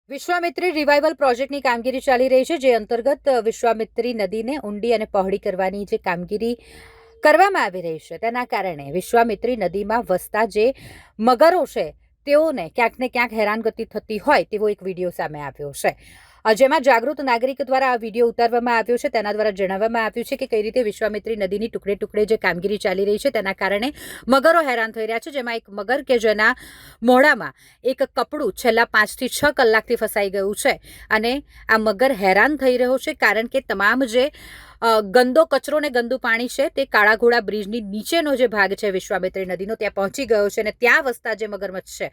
Vishwamitri revival પ્રોજેક્ટની કામગીરી ચાલી રહી છે, જે અંતર્ગત વિશ્વામિત્રી નદીને ઊંડી અને પહોળી કરવાની જે કામગીરી કરવામાં આવી રહી છે, તેના કારણે વિશ્વામિત્રી નદીમાં વસતા જે મગરો છે તેઓને ક્યાંક ને ક્યાંક હેરાનગતિ થતી હોય તેવો એક વિડીયો સામે આવ્યો છે, જેમાં જાગૃત નાગરિક દ્વારા આ વિડીયો ઉતારવામાં આવ્યો છે. તેના દ્વારા જણાવવામાં આવ્યું છે કે કઈ રીતે વિશ્વામિત્રી નદીની ટુકડે ટુકડે જે કામગીરી ચાલી રહી છે તેના કારણે મગરો હેરાન થઈ રહ્યા છે, જેમાં એક મગર કે જેના મોઢામાં એક કપડું છેલ્લા 5 થી 6 કલાકથી ફસાઈ ગયું છે અને આ મગર હેરાન થઈ રહ્યો છે કારણ કે તમામ જે ગંદો કચરો ને ગંદુ પાણી છે તે કાળાઘોડા બ્રિજની નીચેનો જે ભાગ છે વિશ્વામિત્રી નદીનો ત્યાં પહોંચી ગયો છે અને ત્યાં વસતા જે મગરમચ્છ છે,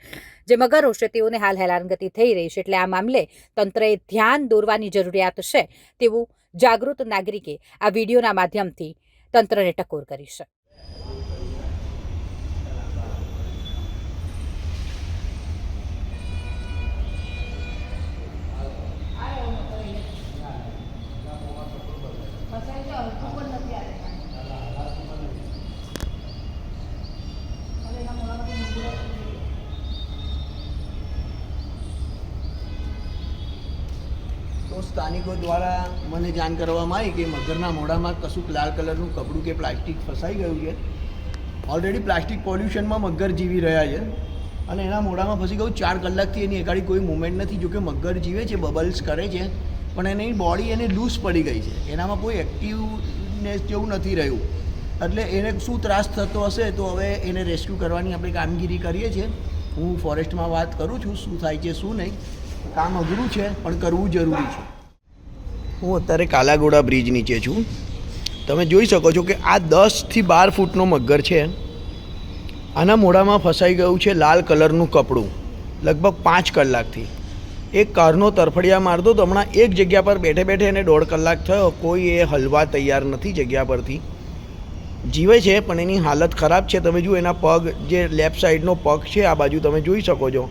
જે મગરો છે, તેઓને હાલ હેરાનગતિ થઈ રહી છે. એટલે આ મામલે તંત્રએ ધ્યાન દોરવાની જરૂરિયાત છે તેવું જાગૃત નાગરિકે આ વિડીયોના માધ્યમથી તંત્રને ટકોર કરી છે. તો સ્થાનિકો દ્વારા મને જાણ કરવામાં આવી કે મગરના મોઢામાં કશુંક લાલ કલરનું કપડું કે પ્લાસ્ટિક ફસાઈ ગયું છે. ઓલરેડી પ્લાસ્ટિક પોલ્યુશનમાં મગર જીવી રહ્યા છે અને એના મોઢામાં ફસી ગયું. 4 કલાકથી એની એકાડી કોઈ મૂવમેન્ટ નથી. જોકે મગર જીવે છે, બબલ્સ કરે છે, પણ એની બોડી એને લૂઝ પડી ગઈ છે. એનામાં કોઈ એક્ટિવનેસ જેવું નથી રહ્યું. એટલે એને શું ત્રાસ થતો હશે, તો હવે એને રેસ્ક્યુ કરવાની આપણે કામગીરી કરીએ છીએ. હું ફોરેસ્ટમાં વાત કરું છું શું થાય છે શું નહીં. કામ અઘરું છે પણ કરવું જરૂરી છે. હું અત્યારે કાલાઘોડા બ્રિજ નીચે છું. તમે જોઈ શકો છો કે આ 10 થી 12 ફૂટનો મગર છે. આના મોઢામાં ફસાઈ ગયું છે લાલ કલરનું કપડું લગભગ 5 કલાકથી. એક કારનો તરફડિયા મારતો તો હમણાં એક જગ્યા પર બેઠે બેઠે એને 1.5 કલાક થયો. કોઈ એ હલવા તૈયાર નથી જગ્યા પરથી. જીવે છે પણ એની હાલત ખરાબ છે. તમે જુઓ એના પગ, જે લેફ્ટ સાઈડનો પગ છે આ બાજુ તમે જોઈ શકો છો.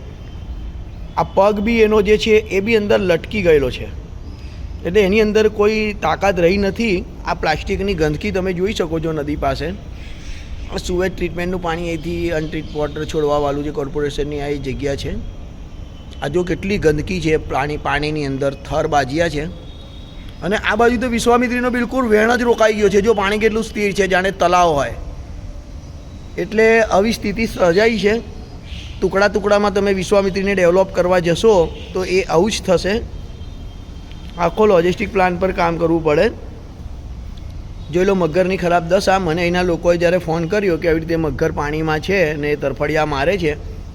આ પગ બી એનો જે છે એ બી અંદર લટકી ગયેલો છે. એટલે એની અંદર કોઈ તાકાત રહી નથી. આ પ્લાસ્ટિકની ગંદકી તમે જોઈ શકો છો નદી પાસે. સુવેજ ટ્રીટમેન્ટનું પાણી અહીંથી અનટ્રીટ વોટર છોડવાવાળું જે કોર્પોરેશનની આ જગ્યા છે. આ જો કેટલી ગંદકી છે પાણીની અંદર, થર બાજ્યા છે. અને આ બાજુ તો વિશ્વામિત્રીનો બિલકુલ વેણ જ રોકાઈ ગયો છે. જો પાણી કેટલું સ્થિર છે, જાણે તલાવ હોય. એટલે આવી સ્થિતિ સર્જાઈ છે. ટુકડા ટુકડામાં તમે વિશ્વામિત્રીને ડેવલપ કરવા જશો તો એ આવું જ થશે. આખો લોજિસ્ટિક પ્લાન પર કામ કરવું પડે. જોઈ લો મગરની ખરાબ દશા. મને અહીંના લોકોએ જ્યારે ફોન કર્યો કે આવી રીતે મગર પાણીમાં છે ને તરફડિયા મારે છે,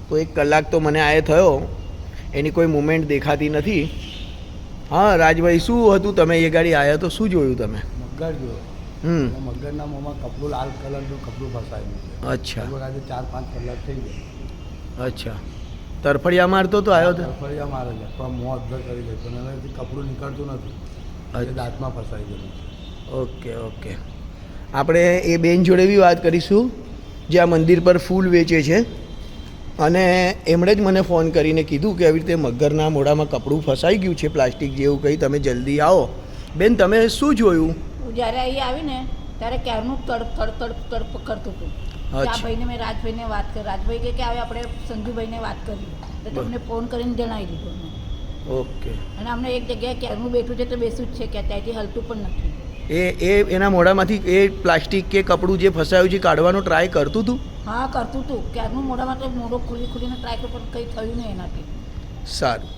તો 1 કલાક તો મને આ થયો. એની કોઈ મુવમેન્ટ દેખાતી નથી. હા રાજભાઈ, શું હતું? તમે એ ગાડી આવ્યા તો શું જોયું તમે? મગર જોયો. મગરના મોંમાં કપડું, લાલ કલરનું કપડું ફસાયેલું છે. અચ્છા. આજે 4-5 કલાક થઈ ગયા. અચ્છા. તરફડિયા મારતો તો આવ્યો તો? તરફડિયા મારે છે પણ મોં અધર કરી દે, પણ એનાથી કપડું નીકળતું નથી. દાંતમાં ફસાઈ ગયું છે. Okay okay. આપણે એ બેન જોડે બી વાત કરીશું જે આ મંદિર પર ફૂલ વેચે છે, અને એમણે જ મને ફોન કરીને કીધું કે આવી રીતે મગરના મોઢામાં કપડું ફસાઈ ગયું છે પ્લાસ્ટિક જેવું કંઈ, તમે જલ્દી આવો. બેન, તમે શું જોયું? જ્યારે અહીં આવીને ત્યારે ક્યારનું તડપ કરતું હતું. આ ભાઈને મેં રાજભાઈને વાત કરી. રાજભાઈ કે હવે આપણે સંજુભાઈને વાત કરી તો તમને ફોન કરીને જણાવી દીધું. ઓકે. અને અમને એક જગ્યાએ ક્યારનું બેઠું છે તો બેસું જ છે કે ત્યાંથી હલતું પણ નથી. એના મોઢામાંથી એ પ્લાસ્ટિક કે કપડું જે ફસાયું છે કાઢવાનો ટ્રાય કરતું હતું? હા કરતું હતું. ક્યારનું મોઢામાં તો મોઢું ખુલીને ટ્રાય કર્યું પણ કંઈ થયું નહીં એનાથી. સારું.